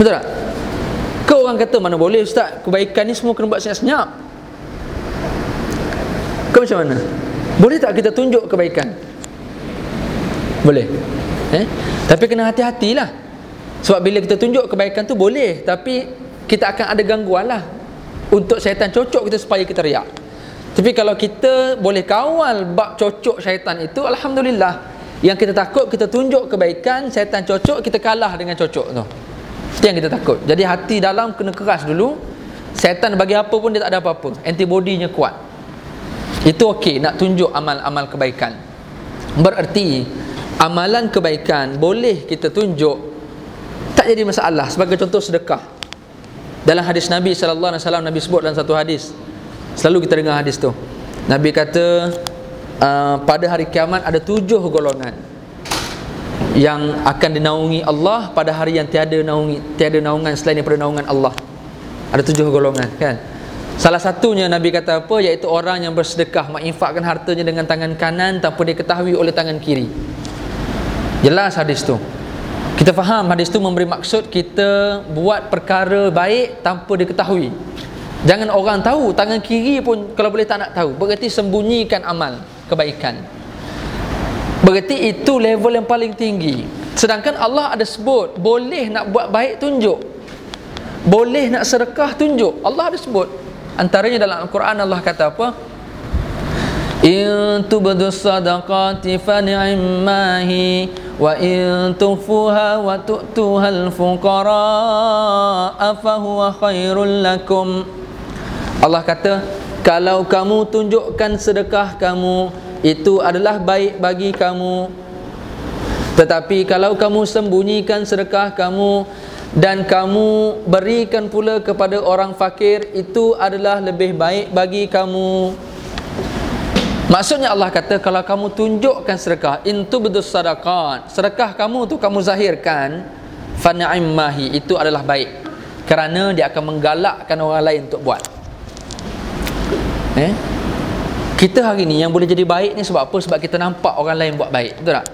Betul tak? Kau orang kata, mana boleh ustaz, kebaikan ni semua kena buat senyap-senyap. Kau macam mana? Boleh tak kita tunjuk kebaikan? Boleh. Tapi kena hati-hatilah. Sebab bila kita tunjuk kebaikan tu boleh, tapi kita akan ada gangguan lah. Untuk syaitan cocok kita supaya kita riak. Tapi kalau kita boleh kawal bab cocok syaitan itu, alhamdulillah. Yang kita takut, kita tunjuk kebaikan, syaitan cocok, kita kalah dengan cocok tu. Itu yang kita takut. Jadi hati dalam kena keras dulu. Syaitan bagi apa pun dia tak ada apa-apa, antibodinya kuat. Itu okey, nak tunjuk amal-amal kebaikan. Bererti amalan kebaikan boleh kita tunjuk, tak jadi masalah. Sebagai contoh sedekah. Dalam hadis Nabi SAW, Nabi sebut dalam satu hadis, selalu kita dengar hadis tu. Nabi kata, pada hari kiamat ada 7 golongan yang akan dinaungi Allah pada hari yang tiada naungan selain daripada naungan Allah. Ada 7 golongan, kan? Salah satunya Nabi kata apa? Iaitu orang yang bersedekah, menginfakkan hartanya dengan tangan kanan tanpa diketahui oleh tangan kiri. Jelas hadis tu. Kita faham hadis tu memberi maksud kita buat perkara baik tanpa diketahui. Jangan orang tahu, tangan kiri pun kalau boleh tak nak tahu. Berarti sembunyikan amal. kebaikan. Berarti itu level yang paling tinggi. Sedangkan Allah ada sebut, boleh nak buat baik tunjuk, boleh nak sedekah tunjuk. Allah ada sebut. Antaranya dalam Al-Quran Allah kata apa? In tubdu sadaqati fa ni'mahi wa in tukhfuha wa tu'tuha al-fuqara fa huwa khairul lakum. Allah kata, kalau kamu tunjukkan sedekah kamu, itu adalah baik bagi kamu. Tetapi kalau kamu sembunyikan sedekah kamu dan kamu berikan pula kepada orang fakir, itu adalah lebih baik bagi kamu. Maksudnya Allah kata, kalau kamu tunjukkan sedekah, in tubdus sadaqat, sedekah kamu tu kamu zahirkan, fa ni'mahi, itu adalah baik, kerana dia akan menggalakkan orang lain untuk buat. Kita hari ni yang boleh jadi baik ni sebab apa? Sebab kita nampak orang lain buat baik, betul tak?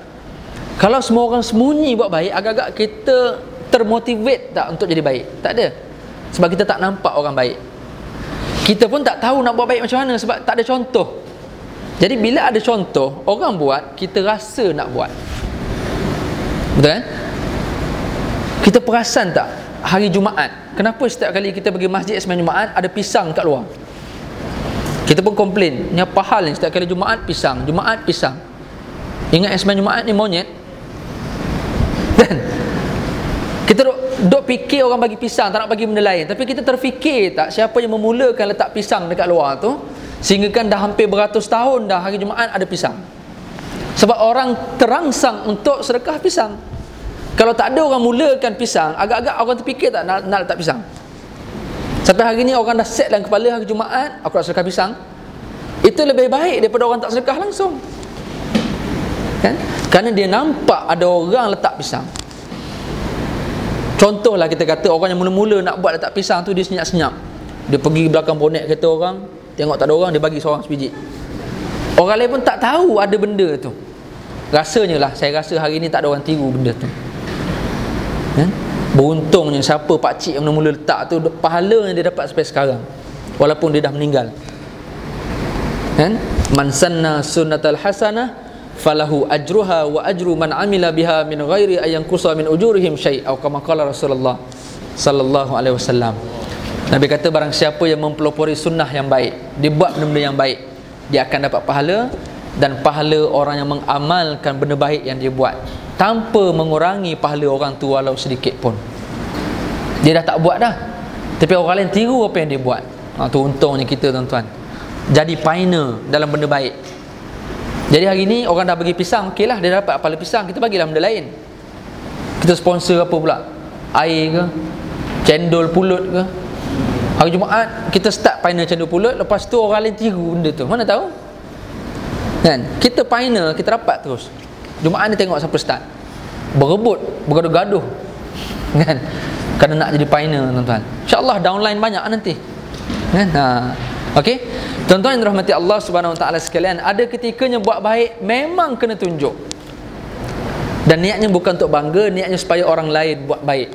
Kalau semua orang sembunyi buat baik, agak-agak kita termotivate tak untuk jadi baik? Tak ada. Sebab kita tak nampak orang baik. Kita pun tak tahu nak buat baik macam mana, sebab tak ada contoh. Jadi bila ada contoh, orang buat, kita rasa nak buat. Betul kan? Kita perasan tak hari Jumaat, kenapa setiap kali kita pergi masjid sembahyang Jumaat ada pisang kat luar? Kita pun komplain, ni apa hal ni, setiap kali Jumaat pisang, Jumaat pisang. Ingat sembahyang Jumaat ni monyet. Dan kita duk fikir orang bagi pisang, tak nak bagi benda lain. Tapi kita terfikir tak siapa yang memulakan letak pisang dekat luar tu, sehingga kan dah hampir beratus tahun dah hari Jumaat ada pisang. Sebab orang terangsang untuk sedekah pisang. Kalau tak ada orang mulakan pisang, agak-agak orang terfikir tak nak letak pisang. Sampai hari ni orang dah set dalam kepala, hari Jumaat aku nak sedekah pisang. Itu lebih baik daripada orang tak sedekah langsung. Kan? Kerana dia nampak ada orang letak pisang. Contohlah kita kata orang yang mula-mula nak buat letak pisang tu, dia senyap-senyap. Dia pergi belakang bonet kereta orang, tengok tak ada orang, dia bagi seorang sebiji. Orang lain pun tak tahu ada benda tu. Rasanya lah, saya rasa hari ni tak ada orang tiru benda tu. Kan? Beruntungnya siapa pakcik yang mula-mula letak tu, pahala yang dia dapat sampai sekarang, walaupun dia dah meninggal. Kan? Man sanna sunnatal hasanah falahu ajruha wa ajru man amila biha min ghairi ayyan qusa min ujurihim syai', atau kama qala Rasulullah sallallahu alaihi wasallam. Nabi kata, barang siapa yang mempelopori sunnah yang baik, dia buat benda-benda yang baik, dia akan dapat pahala, dan pahala orang yang mengamalkan benda baik yang dia buat tanpa mengurangi pahala orang tu walau sedikit pun. Dia dah tak buat dah, tapi orang lain tiru apa yang dia buat. Tu untungnya kita tuan-tuan jadi pioneer dalam benda baik. Jadi hari ni orang dah bagi pisang, okey lah, dia dapat pahala pisang, kita bagilah benda lain. Kita sponsor apa pula? Air ke? Cendol pulut ke? Hari Jumaat kita start pioneer cendol pulut, lepas tu orang lain tiru benda tu, mana tahu? Kan? Kita pioneer, kita rapat terus. Jumaat ni tengok siapa start, berebut, bergaduh-gaduh. Kan? Kerana nak jadi pioneer tuan-tuan. InsyaAllah downline banyak nanti. Kan? Okey, tuan-tuan yang dirahmati Allah Subhanahu Wa Taala sekalian, ada ketikanya buat baik memang kena tunjuk. Dan niatnya bukan untuk bangga, niatnya supaya orang lain buat baik.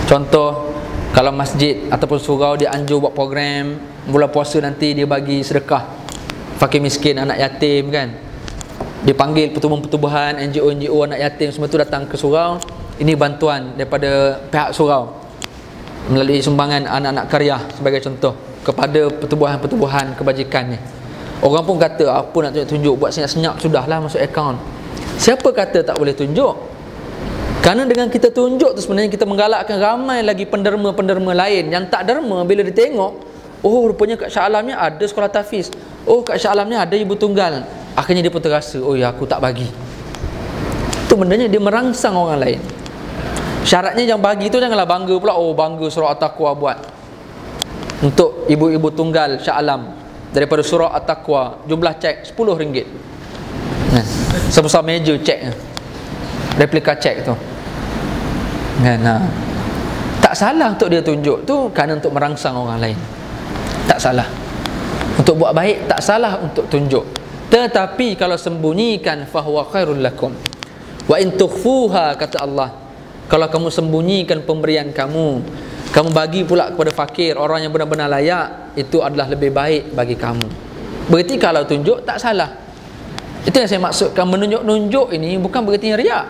Contoh, kalau masjid ataupun surau dia anjur buat program bulan puasa, nanti dia bagi sedekah fakir miskin, anak yatim kan. Dia panggil pertubuhan-pertubuhan, NGO anak yatim semua tu datang ke surau. Ini bantuan daripada pihak surau melalui sumbangan anak-anak karya sebagai contoh kepada pertubuhan-pertubuhan kebajikan ni. Orang pun kata, apa nak tunjuk, buat senyap-senyap sudahlah masuk akaun. Siapa kata tak boleh tunjuk? Kerana dengan kita tunjuk tu sebenarnya kita menggalakkan ramai lagi penderma-penderma lain yang tak derma, bila dia tengok, oh rupanya kat Shah Alam ni ada sekolah tahfiz, oh kat Shah Alam ni ada ibu tunggal, akhirnya dia pun terasa, oh ya aku tak bagi. Tu bendanya dia merangsang orang lain. Syaratnya yang bagi tu janganlah bangga pula, oh bangga surah At-Taqwa buat untuk ibu-ibu tunggal Shah Alam daripada surah At-Taqwa, jumlah cek RM10. Sebesar meja cek, replika cek tu. Kan? Tak salah untuk dia tunjuk tu, kerana untuk merangsang orang lain. Tak salah. Untuk buat baik tak salah untuk tunjuk. Tetapi kalau sembunyikan, fahuwa khairul lakum. Wa in tukhfuha, kata Allah, kalau kamu sembunyikan pemberian kamu, kamu bagi pula kepada fakir, orang yang benar-benar layak, itu adalah lebih baik bagi kamu. Berarti kalau tunjuk tak salah. Itu yang saya maksudkan, menunjuk-nunjuk ini bukan berarti riak.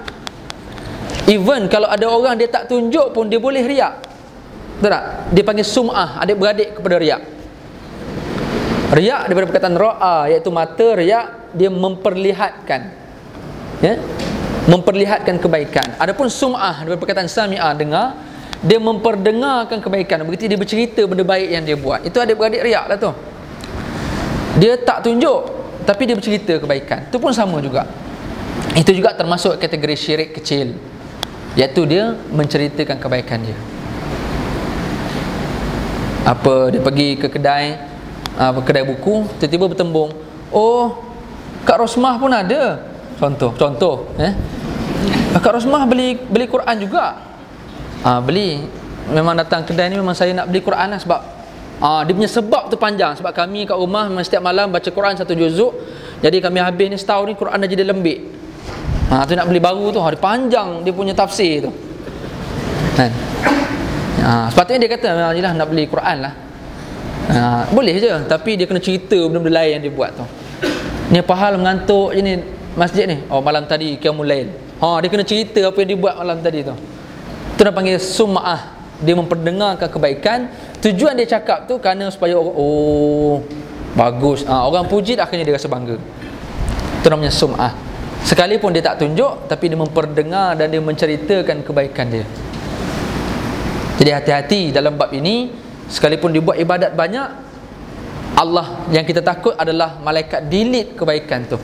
Even kalau ada orang dia tak tunjuk pun dia boleh riak. Betul tak? Dia panggil sum'ah, adik-beradik kepada riak. Riak daripada perkataan ra'a, iaitu mata. Riak dia memperlihatkan, ya, memperlihatkan kebaikan. Adapun sum'ah daripada perkataan sami'ah, dengar, dia memperdengarkan kebaikan. Berarti dia bercerita benda baik yang dia buat. Itu adik-beradik riak lah tu. Dia tak tunjuk tapi dia bercerita kebaikan. Itu pun sama juga. Itu juga termasuk kategori syirik kecil, iaitu dia menceritakan kebaikan dia. Apa, dia pergi ke kedai, kedai buku, tiba-tiba bertembung, oh, Kak Rosmah pun ada. Contoh Kak Rosmah beli Quran juga. Beli. Memang datang kedai ni memang saya nak beli Quran lah, sebab dia punya sebab tu panjang. Sebab kami kat rumah memang setiap malam baca Quran 1 juzuk. Jadi kami habis ni setahun ni Quran dah jadi lembik. Tu nak beli baru tu, dia panjang dia punya tafsir tu kan. Sepatutnya dia kata memang jelah nak beli Quran lah. Boleh je, tapi dia kena cerita benda-benda lain yang dia buat tu. Ni apa hal mengantuk je ni masjid ni? Oh, malam tadi qiyamul lail. Dia kena cerita apa yang dia buat malam tadi tu. Itu dah panggil sum'ah. Dia memperdengarkan kebaikan. Tujuan dia cakap tu kerana supaya orang, oh, bagus, orang puji, akhirnya dia rasa bangga. Itu namanya sum'ah. Sekalipun dia tak tunjuk, tapi dia memperdengar dan dia menceritakan kebaikan dia. Jadi hati-hati dalam bab ini. Sekalipun dibuat ibadat banyak, Allah yang kita takut adalah malaikat delete kebaikan tu.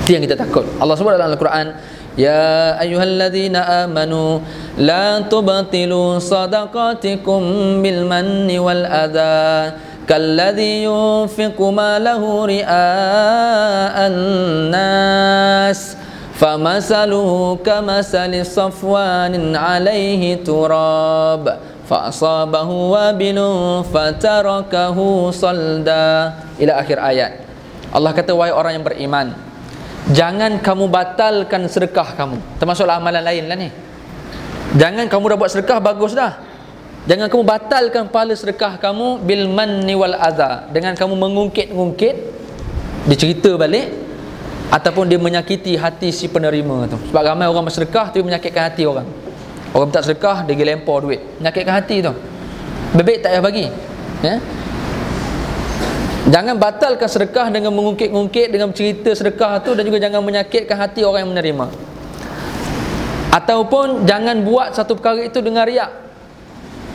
Itu yang kita takut. Allah sebut dalam Al-Quran, ya ayyuhalladzina amanu la tubtilu sadaqatikum bil manni wal adha kalladzi yunfiqu malahu ria'an nas famasaluhu kamasali safwanin alaihi turab fa'asabahu wabilun fatarakahu salda, ila akhir ayat. Allah kata, wahai orang yang beriman, jangan kamu batalkan sedekah kamu. Termasuklah amalan lain lah ni. Jangan kamu dah buat sedekah, bagus dah. Jangan kamu batalkan pahala sedekah kamu bil manni wal adha, dengan kamu mengungkit-ungkit, dicerita balik, ataupun dia menyakiti hati si penerima tu. Sebab ramai orang bersedekah tapi menyakitkan hati orang. Orang tak sedekah, dia pergi lempar duit, menyakitkan hati tu. Bebek tak payah bagi, ya? Jangan batalkan sedekah dengan mengungkit-ungkit, dengan cerita sedekah tu, dan juga jangan menyakitkan hati orang yang menerima. Ataupun jangan buat satu perkara itu dengan riak.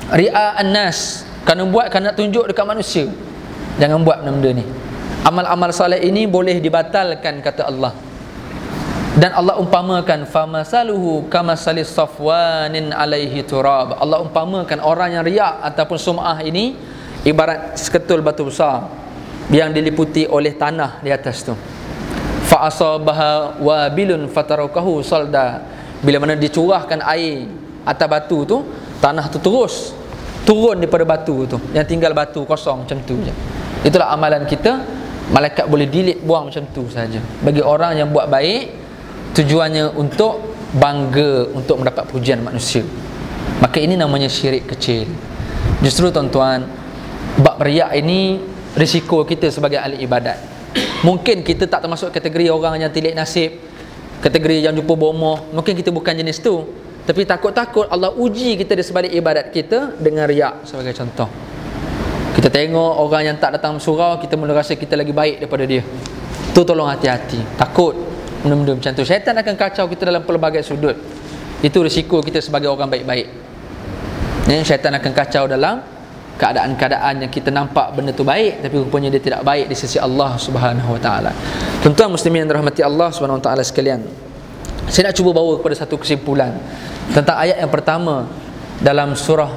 Ria'an nas, kerana buat kerana nak tunjuk dekat manusia. Jangan buat benda ni. Amal-amal soleh ini boleh dibatalkan, kata Allah. Dan Allah umpamakan, famasaluhu kamasalis safwanin alaihi turab. Allah umpamakan orang yang riak ataupun sum'ah ini ibarat seketul batu besar yang diliputi oleh tanah di atas tu. Fa asabaha wabilun fatarakahu salda. Bila mana dicurahkan air atas batu tu, tanah tu terus turun daripada batu tu, yang tinggal batu kosong macam tu je. Itulah amalan kita. Malaikat boleh delete, buang macam tu saja. Bagi orang yang buat baik, tujuannya untuk bangga, untuk mendapat pujian manusia, maka ini namanya syirik kecil. Justru tuan-tuan, bab riak ini risiko kita sebagai ahli ibadat. Mungkin kita tak termasuk kategori orang yang tilik nasib, kategori yang jumpa bomoh. Mungkin kita bukan jenis tu, tapi takut-takut Allah uji kita di sebalik ibadat kita dengan riak sebagai contoh. Kita tengok orang yang tak datang surau, kita mula rasa kita lagi baik daripada dia. Tu tolong hati-hati. Takut benda-benda macam tu. Syaitan akan kacau kita dalam pelbagai sudut. Itu risiko kita sebagai orang baik-baik. Syaitan akan kacau dalam keadaan-keadaan yang kita nampak benda tu baik, tapi rupanya dia tidak baik di sisi Allah Subhanahu Wa Taala. Tuan-tuan muslimin yang dirahmati Allah Subhanahu Wa Taala sekalian, saya nak cuba bawa kepada satu kesimpulan tentang ayat yang pertama dalam surah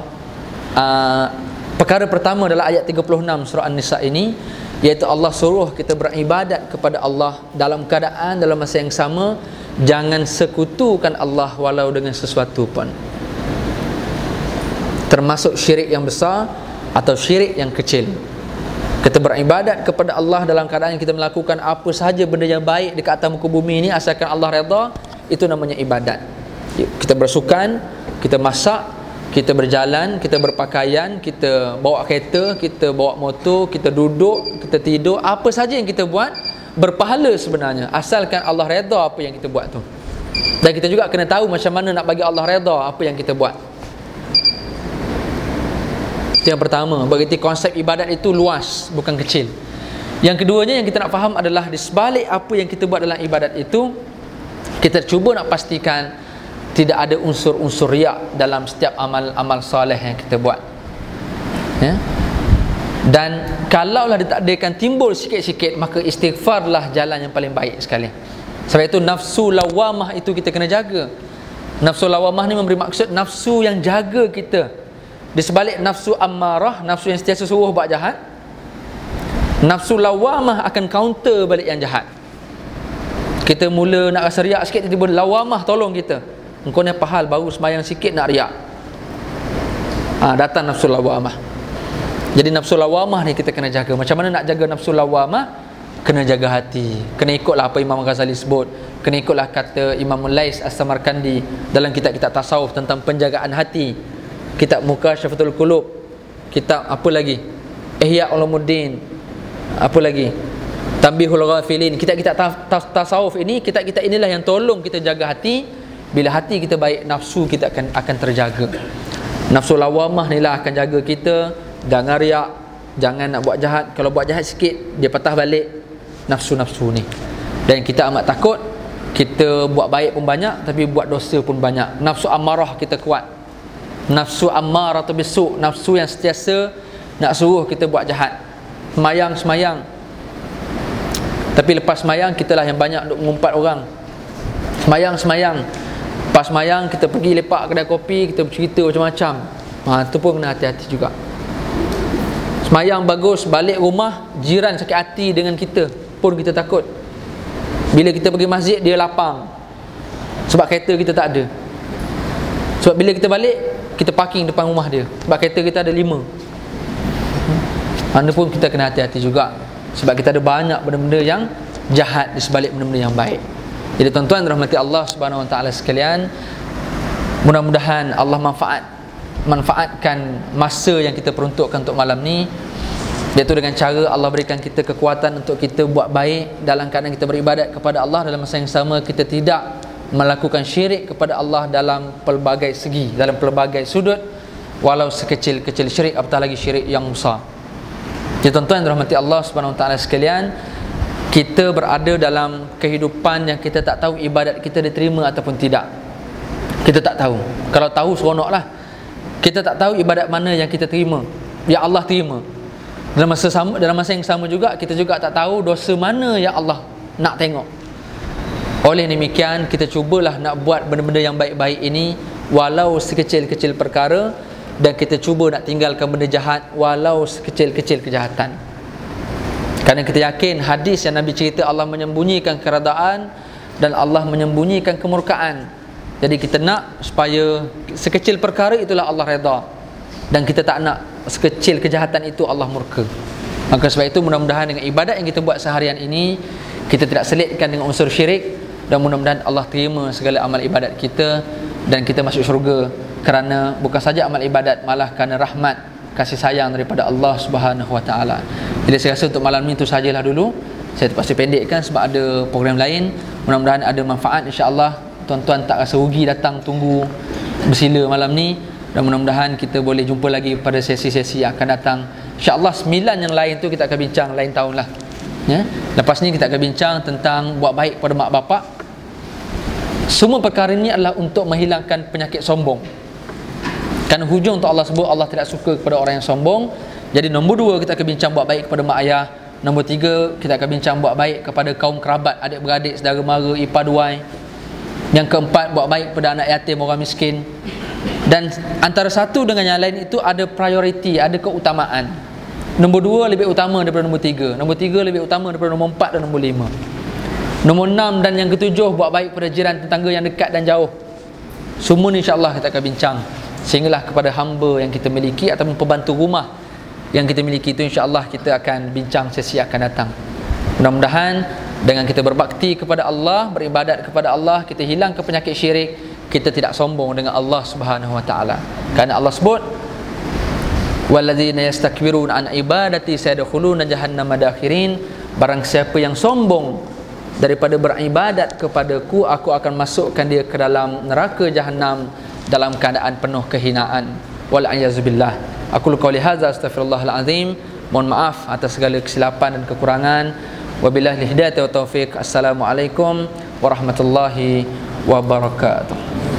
perkara pertama dalam ayat 36 surah An-Nisa ini, iaitu Allah suruh kita beribadat kepada Allah dalam keadaan dalam masa yang sama jangan sekutukan Allah walau dengan sesuatu pun, termasuk syirik yang besar atau syirik yang kecil. Kita beribadat kepada Allah dalam keadaan kita melakukan apa sahaja benda yang baik dekat atas muka bumi ini, asalkan Allah redha, itu namanya ibadat. Kita bersukan, kita masak, kita berjalan, kita berpakaian, kita bawa kereta, kita bawa motor, kita duduk, kita tidur, apa saja yang kita buat berpahala sebenarnya, asalkan Allah redha apa yang kita buat tu. Dan kita juga kena tahu macam mana nak bagi Allah redha apa yang kita buat. Itu yang pertama. Berarti konsep ibadat itu luas, bukan kecil. Yang keduanya yang kita nak faham adalah di sebalik apa yang kita buat dalam ibadat itu, kita cuba nak pastikan tidak ada unsur-unsur riak dalam setiap amal-amal soleh yang kita buat, ya? Dan kalaulah ditakdirkan timbul sikit-sikit, maka istighfarlah jalan yang paling baik sekali. Sebab itu nafsu lawamah itu kita kena jaga. Nafsu lawamah ni memberi maksud nafsu yang jaga kita. Di sebalik nafsu ammarah, nafsu yang sentiasa suruh buat jahat, nafsu lawamah akan counter balik yang jahat. Kita mula nak rasa riak sikit, tiba-tiba lawamah tolong kita. Engkau ni apa hal, baru sembahyang sikit nak riak. Datang nafsu lawamah. Jadi nafsu lawamah ni kita kena jaga. Macam mana nak jaga nafsu lawamah? Kena jaga hati. Kena ikutlah apa Imam Ghazali sebut. Kena ikutlah kata Imam Lais As-Samarkandi dalam kitab-kitab tasawuf tentang penjagaan hati. Kitab Mukasyafatul Qulub. Kitab apa lagi? Ihya Ulumuddin. Apa lagi? Tanbihul Ghafilin. Kitab-kitab tasawuf ini, kitab-kitab inilah yang tolong kita jaga hati. Bila hati kita baik, nafsu kita akan terjaga. Nafsu lawamah ni lah akan jaga kita. Jangan riak, jangan nak buat jahat. Kalau buat jahat sikit, dia patah balik nafsu-nafsu ni. Dan kita amat takut, kita buat baik pun banyak, tapi buat dosa pun banyak. Nafsu amarah kita kuat. Nafsu amarah atau bisu, nafsu yang sentiasa nak suruh kita buat jahat. Semayang, tapi lepas semayang, kita lah yang banyak duk mengumpat orang. Semayang, pas semayang kita pergi lepak kedai kopi, kita bercerita macam-macam. Itu pun kena hati-hati juga. Semayang bagus, balik rumah jiran sakit hati dengan kita, pun kita takut. Bila kita pergi masjid, dia lapang sebab kereta kita tak ada. Sebab bila kita balik, kita parking depan rumah dia sebab kereta kita ada 5. Anda pun kita kena hati-hati juga, sebab kita ada banyak benda-benda yang jahat di sebalik benda-benda yang baik. Jadi tuan-tuan rahmati Allah Subhanahu Wa Taala sekalian, mudah-mudahan Allah manfaatkan masa yang kita peruntukkan untuk malam ni, iaitu dengan cara Allah berikan kita kekuatan untuk kita buat baik dalam keadaan kita beribadat kepada Allah. Dalam masa yang sama kita tidak melakukan syirik kepada Allah dalam pelbagai segi, dalam pelbagai sudut, walau sekecil-kecil syirik, apatah lagi syirik yang besar. Jadi tuan-tuan rahmati Allah Subhanahu Wa Taala sekalian, kita berada dalam kehidupan yang kita tak tahu ibadat kita diterima ataupun tidak. Kita tak tahu. Kalau tahu seronoklah. Kita tak tahu ibadat mana yang kita terima, yang Allah terima. Dalam masa yang sama juga, kita juga tak tahu dosa mana yang Allah nak tengok. Oleh demikian, kita cubalah nak buat benda-benda yang baik-baik ini, walau sekecil-kecil perkara, dan kita cuba nak tinggalkan benda jahat walau sekecil-kecil kejahatan. Kerana kita yakin hadis yang Nabi cerita, Allah menyembunyikan keredaan dan Allah menyembunyikan kemurkaan. Jadi kita nak supaya sekecil perkara itulah Allah redha, dan kita tak nak sekecil kejahatan itu Allah murka. Maka sebab itu mudah-mudahan dengan ibadat yang kita buat seharian ini, kita tidak selitkan dengan unsur syirik, dan mudah-mudahan Allah terima segala amal ibadat kita dan kita masuk syurga kerana bukan saja amal ibadat, malah kerana rahmat, kasih sayang daripada Allah Subhanahu Wa Taala. Jadi saya rasa untuk malam ni itu sajalah dulu. Saya terpaksa pendekkan sebab ada program lain. Mudah-mudahan ada manfaat, insya-Allah. Tuan-tuan tak rasa rugi datang tunggu bersila malam ni, dan mudah-mudahan kita boleh jumpa lagi pada sesi-sesi yang akan datang. InsyaAllah 9 yang lain tu kita akan bincang lain tahun lah, ya? Lepas ni kita akan bincang tentang buat baik pada mak bapak. Semua perkara ini adalah untuk menghilangkan penyakit sombong. Kan hujung tu Allah sebut Allah tidak suka kepada orang yang sombong. Jadi nombor 2 kita akan bincang buat baik kepada mak ayah. Nombor 3 kita akan bincang buat baik kepada kaum kerabat, adik-beradik, saudara mara, ipar duai. Yang keempat, buat baik kepada anak yatim, orang miskin. Dan antara satu dengan yang lain itu ada prioriti, ada keutamaan. Nombor 2 lebih utama daripada nombor 3. Nombor 3 lebih utama daripada nombor 4 dan nombor 5. Nombor 6 dan yang ketujuh, buat baik kepada jiran tetangga yang dekat dan jauh. Semua ni insya-Allah kita akan bincang, sehinggalah kepada hamba yang kita miliki ataupun pembantu rumah yang kita miliki itu, insya-Allah kita akan bincang sesi akan datang. Mudah-mudahan dengan kita berbakti kepada Allah, beribadat kepada Allah, kita hilang ke penyakit syirik, kita tidak sombong dengan Allah Subhanahu wa taala. Karena Allah sebut walladzina yastakbiruna an ibadati sayadkhuluna jahannama dakhirin, barang siapa yang sombong daripada beribadat kepadaku, aku akan masukkan dia ke dalam neraka jahanam dalam keadaan penuh kehinaan. Wal a'yazubillah. Aku qouli hadza astaghfirullahal azim. Mohon maaf atas segala kesilapan dan kekurangan. Wabillahi hidayah wa taufik. Assalamualaikum warahmatullahi wabarakatuh.